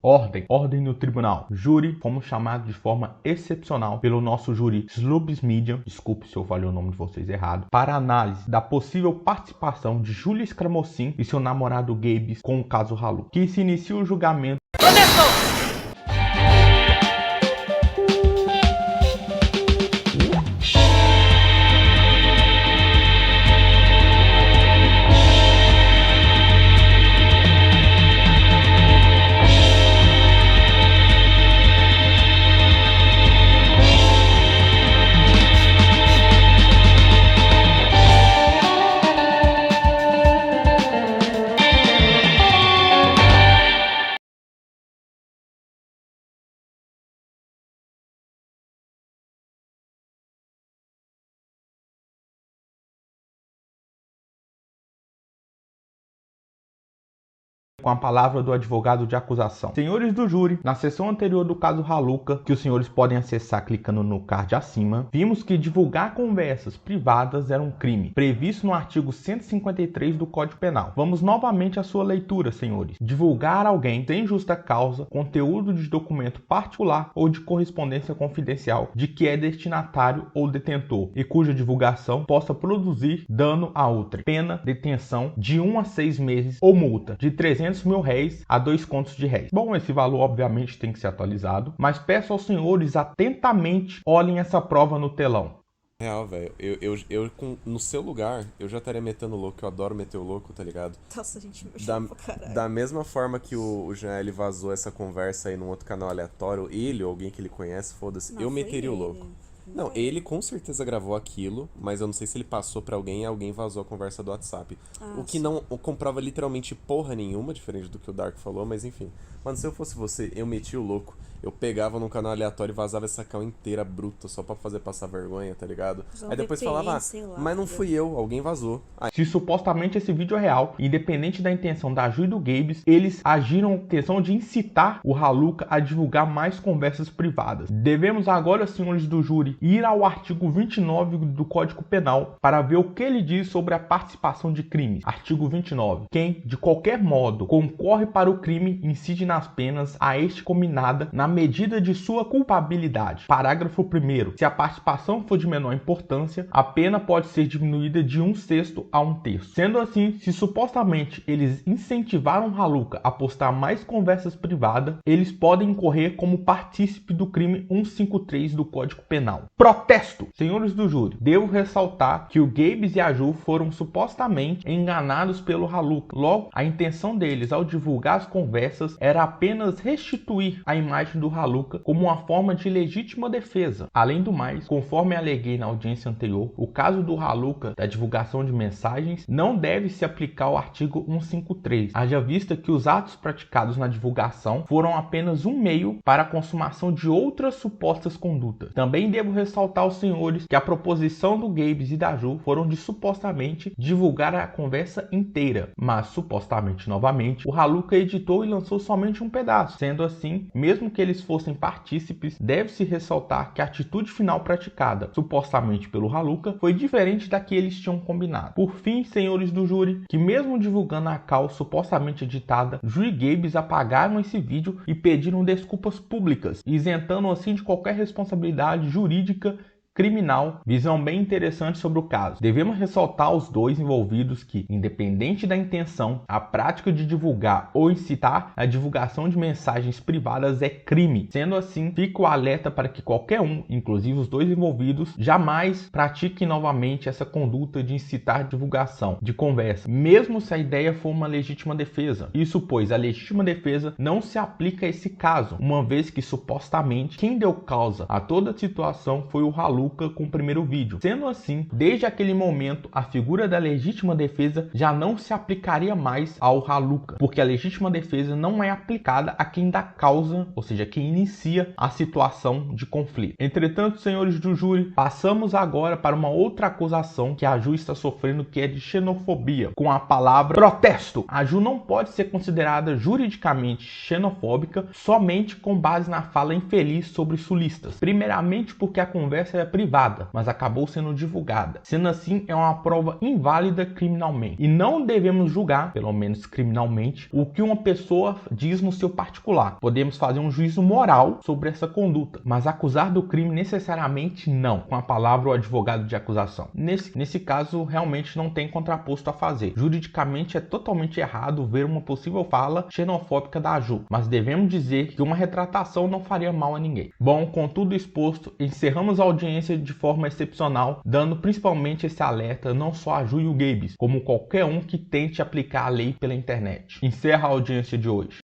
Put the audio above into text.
Ordem no tribunal. Júri, fomos chamados de forma excepcional pelo nosso júri Slubs Media, desculpe se eu falei o nome de vocês errado, para análise da possível participação de Júlia Scramossin e seu namorado Gabes com o caso Haluca, que se inicia o julgamento. Com a palavra do advogado de acusação. Senhores do júri, na sessão anterior do caso Haluca, que os senhores podem acessar clicando no card acima, vimos que divulgar conversas privadas era um crime, previsto no artigo 153 do Código Penal. Vamos novamente à sua leitura, senhores. Divulgar a alguém, sem justa causa, conteúdo de documento particular ou de correspondência confidencial de que é destinatário ou detentor e cuja divulgação possa produzir dano a outrem. Pena, detenção de 1 a 6 meses ou multa de 300 mil réis a 2 contos de réis. Bom, esse valor obviamente tem que ser atualizado, mas peço aos senhores atentamente olhem essa prova no telão. Real, velho, no seu lugar, eu já estaria metendo louco, eu adoro meter o louco, tá ligado? Nossa, gente, me chama pra caralho. Da mesma forma que o Jean, ele vazou essa conversa aí num outro canal aleatório, ele ou alguém que ele conhece, foda-se, eu meteria o louco. Não, ele com certeza gravou aquilo, mas eu não sei se ele passou pra alguém e alguém vazou a conversa do WhatsApp. O que não comprova literalmente porra nenhuma, diferente do que o Dark falou, mas enfim. Mano, se eu fosse você, eu metia o louco. Eu pegava num canal aleatório e vazava essa call inteira bruta só pra fazer passar vergonha, tá ligado? Aí depois falava, mas não fui eu, alguém vazou. Se supostamente esse vídeo é real, independente da intenção da Ju e do Gabes, eles agiram com intenção de incitar o Haluca a divulgar mais conversas privadas. Devemos agora, senhores do júri, ir ao artigo 29 do Código Penal para ver o que ele diz sobre a participação de crime. Artigo 29. Quem, de qualquer modo, concorre para o crime incide nas penas a este combinada na medida de sua culpabilidade. Parágrafo 1º. Se a participação for de menor importância, a pena pode ser diminuída de 1/6 a 1/3. Sendo assim, se supostamente eles incentivaram Haluca a postar mais conversas privadas, eles podem incorrer como partícipe do crime 153 do Código Penal. Protesto! Senhores do júri, devo ressaltar que o Gabes e a Ju foram supostamente enganados pelo Haluca. Logo, a intenção deles ao divulgar as conversas era apenas restituir a imagem do Haluca como uma forma de legítima defesa. Além do mais, conforme aleguei na audiência anterior, o caso do Haluca da divulgação de mensagens não deve se aplicar ao artigo 153, haja vista que os atos praticados na divulgação foram apenas um meio para a consumação de outras supostas condutas. Também devo ressaltar aos senhores que a proposição do Gabes e da Ju foram de supostamente divulgar a conversa inteira, mas supostamente novamente o Haluca editou e lançou somente um pedaço. Sendo assim, mesmo que eles fossem partícipes, deve-se ressaltar que a atitude final praticada, supostamente pelo Haluca, foi diferente da que eles tinham combinado. Por fim, senhores do júri, que mesmo divulgando a call supostamente editada, Ju e Gabes apagaram esse vídeo e pediram desculpas públicas, isentando assim de qualquer responsabilidade jurídica criminal, visão bem interessante sobre o caso. Devemos ressaltar aos dois envolvidos que, independente da intenção, a prática de divulgar ou incitar a divulgação de mensagens privadas é crime. Sendo assim, fico alerta para que qualquer um, inclusive os dois envolvidos, jamais pratique novamente essa conduta de incitar a divulgação de conversa, mesmo se a ideia for uma legítima defesa. Isso pois a legítima defesa não se aplica a esse caso, uma vez que supostamente quem deu causa a toda a situação foi o Haluca com o primeiro vídeo. Sendo assim, desde aquele momento, a figura da legítima defesa já não se aplicaria mais ao Haluca, porque a legítima defesa não é aplicada a quem dá causa, ou seja, quem inicia a situação de conflito. Entretanto, senhores do júri, passamos agora para uma outra acusação que a Ju está sofrendo, que é de xenofobia, com a palavra protesto. A Ju não pode ser considerada juridicamente xenofóbica somente com base na fala infeliz sobre sulistas. Primeiramente porque a conversa é privada, mas acabou sendo divulgada. Sendo assim, é uma prova inválida criminalmente. E não devemos julgar, pelo menos criminalmente, o que uma pessoa diz no seu particular. Podemos fazer um juízo moral sobre essa conduta, mas acusar do crime necessariamente não, com a palavra o advogado de acusação. Nesse caso, realmente não tem contraposto a fazer. Juridicamente é totalmente errado ver uma possível fala xenofóbica da Ju, mas devemos dizer que uma retratação não faria mal a ninguém. Bom, com tudo exposto, encerramos a audiência de forma excepcional, dando principalmente esse alerta não só a Ju e o Gabes, como qualquer um que tente aplicar a lei pela internet. Encerra a audiência de hoje.